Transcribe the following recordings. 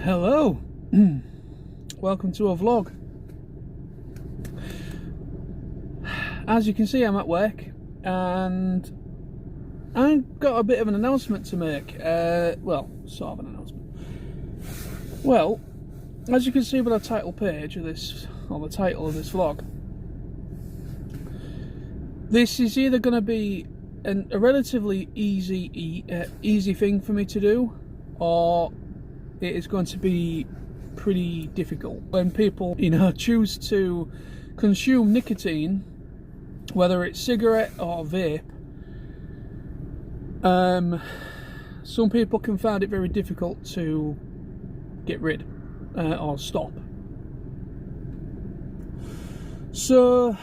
Hello, welcome to a vlog. As you can see, I'm at work and I've got a bit of an announcement to make. Well, sort of an announcement. Well, as you can see by the title page of this, or the title of this vlog, this is either going to be a relatively easy thing for me to do, or it is going to be pretty difficult. When people, choose to consume nicotine, whether it's cigarette or vape, some people can find it very difficult to get rid or stop. So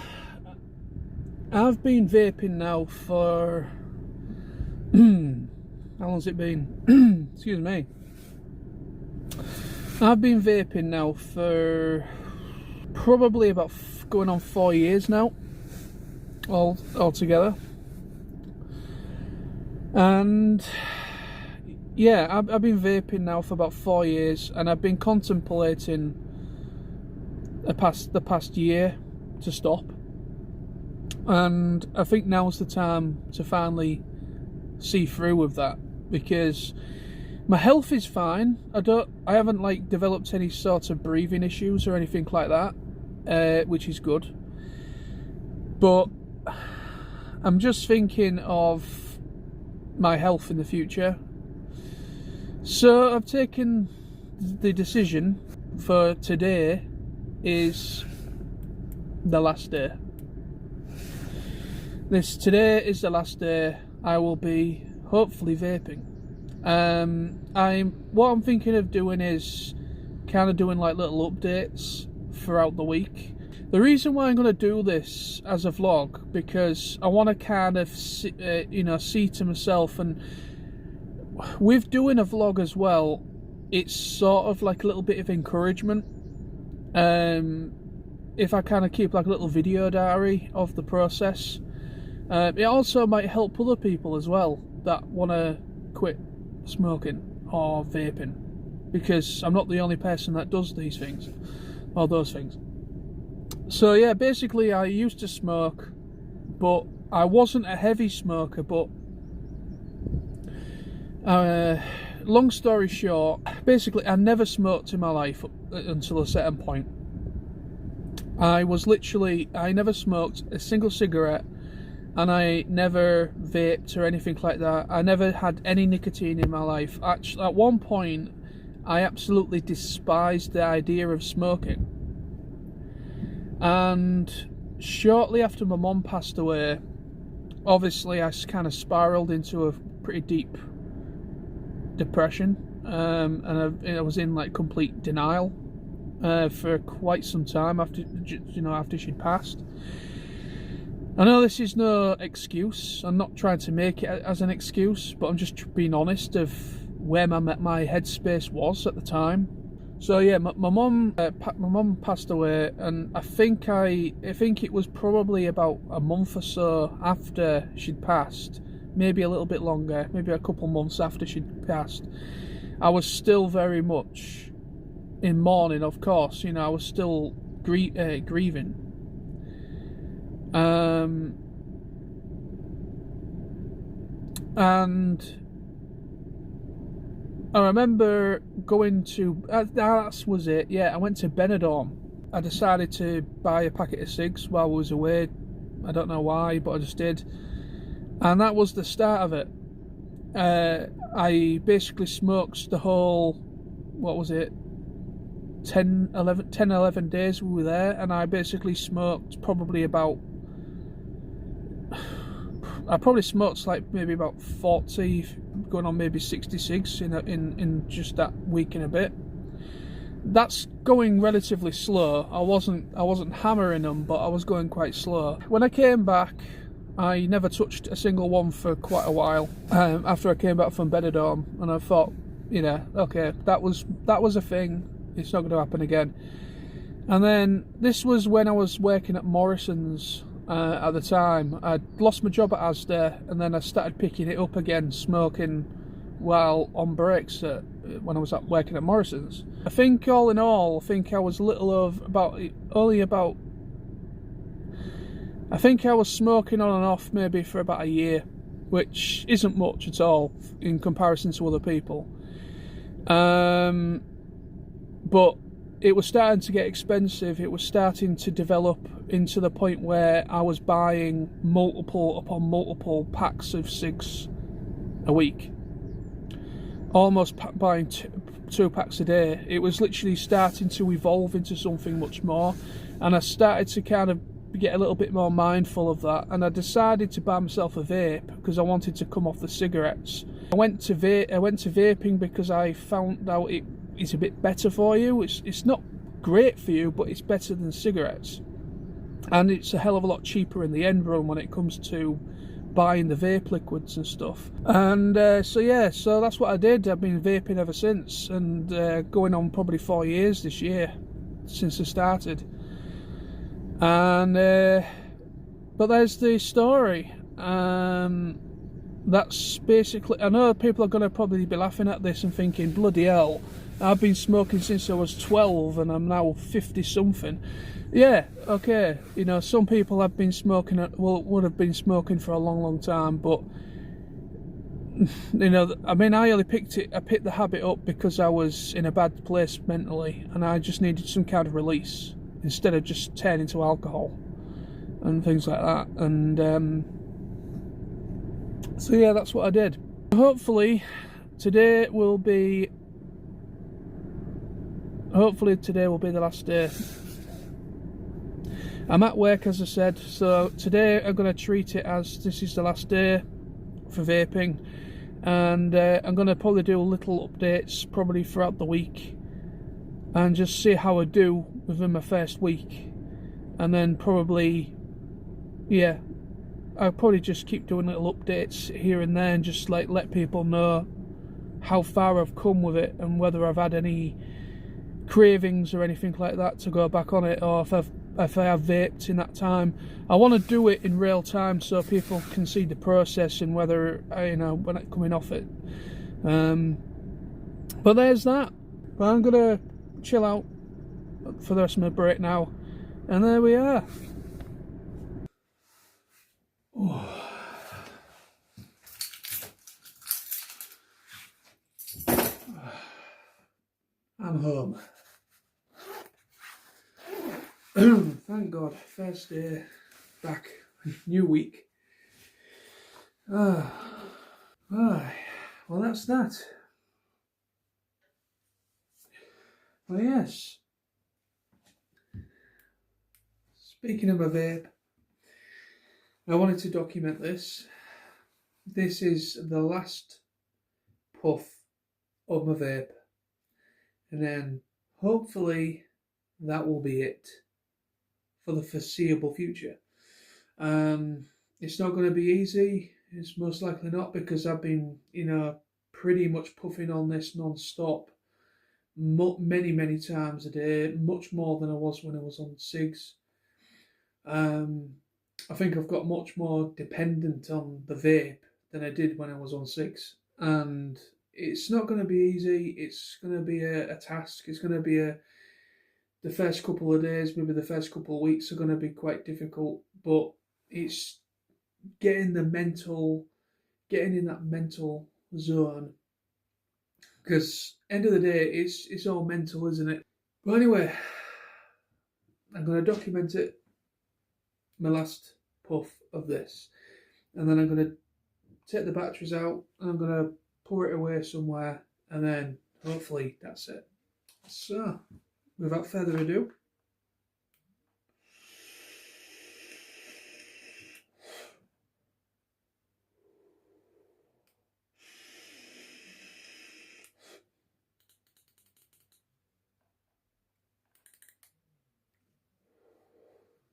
I've been vaping now for how long's it been? Excuse me. I've been vaping now for probably about going on 4 years now, altogether. And yeah, I've been vaping now for about 4 years, and I've been contemplating the past year to stop. And I think now's the time to finally see through with that, because my health is fine. I haven't developed any sort of breathing issues or anything like that, which is good. But I'm just thinking of my health in the future. So I've taken the decision for today is the last day. Today is the last day I will be hopefully vaping. What I'm thinking of doing is kind of doing little updates throughout the week. The reason why I'm going to do this as a vlog, because I want to kind of see to myself, and with doing a vlog as well, it's sort of like a little bit of encouragement. If I kind of keep a little video diary of the process, it also might help other people as well that want to quit smoking or vaping, because I'm not the only person that does these things or those things. So yeah, basically I used to smoke, but I wasn't a heavy smoker. But long story short, basically I never smoked in my life until a certain point. I never smoked a single cigarette, and I never vaped or anything like that. I never had any nicotine in my life. Actually, at one point, I absolutely despised the idea of smoking. And shortly after my mum passed away, obviously I kind of spiraled into a pretty deep depression, and I was in complete denial for quite some time after she'd passed. I know this is no excuse. I'm not trying to make it as an excuse, but I'm just being honest of where my headspace was at the time. So yeah, my mum passed away, and I think it was probably about a month or so after she'd passed, maybe a little bit longer, maybe a couple months after she'd passed. I was still very much in mourning, of course. I was still grieving. And I remember going to, that was it, yeah, I went to Benidorm. I decided to buy a packet of cigs while I was away. I don't know why, but I just did. And that was the start of it. I basically smoked the whole, 10-11 days we were there, and I basically smoked probably about, maybe about 40, going on maybe 60 cigs in just that week and a bit. That's going relatively slow. I wasn't hammering them, but I was going quite slow. When I came back, I never touched a single one for quite a while. After I came back from Benidorm, and I thought, okay, that was a thing. It's not going to happen again. And then this was when I was working at Morrison's at the time. I'd lost my job at Asda, and then I started picking it up again, smoking while on breaks when I was working at Morrison's. I think all in all, I think I was I think I was smoking on and off maybe for about a year, which isn't much at all in comparison to other people. But it was starting to get expensive. It was starting to develop into the point where I was buying multiple upon multiple packs of cigs a week, almost buying two packs a day. It was literally starting to evolve into something much more, and I started to kind of get a little bit more mindful of that, and I decided to buy myself a vape because I wanted to come off the cigarettes. I went to vaping because I found out it is a bit better for you. It's not great for you, but it's better than cigarettes, and it's a hell of a lot cheaper in the end run when it comes to buying the vape liquids and stuff. And so that's what I did. I've been vaping ever since, and going on probably 4 years this year since I started. And but there's the story. That's basically, I know people are going to probably be laughing at this and thinking, bloody hell, I've been smoking since I was 12 and I'm now 50 something. Yeah, okay, you know, some people have been smoking, would have been smoking for a long time, but you know, I mean, I picked the habit up because I was in a bad place mentally, and I just needed some kind of release instead of just turning to alcohol and things like that. And so yeah, that's what I did. Hopefully today will be the last day. I'm at work, as I said, so today I'm going to treat it as this is the last day for vaping, and I'm going to probably do little updates probably throughout the week and just see how I do within my first week, and then probably, yeah, I'll probably just keep doing little updates here and there and just like let people know how far I've come with it and whether I've had any cravings or anything like that to go back on it, or if I have vaped in that time. I want to do it in real time so people can see the process and whether, you know, when it's coming off it. But there's that. But I'm gonna chill out for the rest of my break now, and there we are. Oh. I'm home. Thank God, first day back, new week. Well, that's that. Well, yes. Speaking of a vape, I wanted to document this. This is the last puff of my vape, and then hopefully that will be it for the foreseeable future. It's not going to be easy. It's most likely not, because I've been, you know, pretty much puffing on this non-stop many times a day, much more than I was when I was on cigs. I think I've got much more dependent on the vape than I did when I was on cigs, and it's not going to be easy. It's going to be a task. It's going to be the first couple of days, maybe the first couple of weeks are going to be quite difficult, but it's getting in that mental zone, because end of the day, it's all mental, isn't it? But anyway, I'm going to document it, my last puff of this, and then I'm going to take the batteries out and I'm going to pour it away somewhere, and then hopefully that's it. So, without further ado,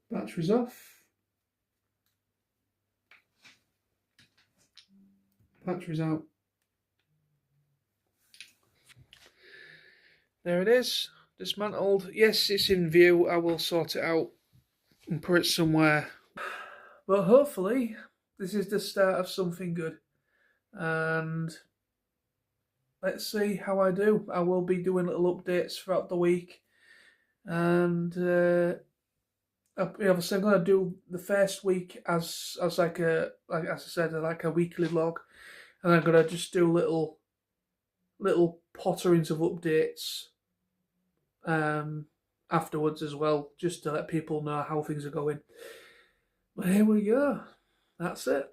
batteries off, batteries out. There it is, dismantled. Yes, it's in view. I will sort it out and put it somewhere. But hopefully, this is the start of something good. And let's see how I do. I will be doing little updates throughout the week. And obviously I'm going to do the first week as like as I said, like a weekly log. And I'm going to just do little potterings of updates afterwards as well, just to let people know how things are going. But here we go. That's it.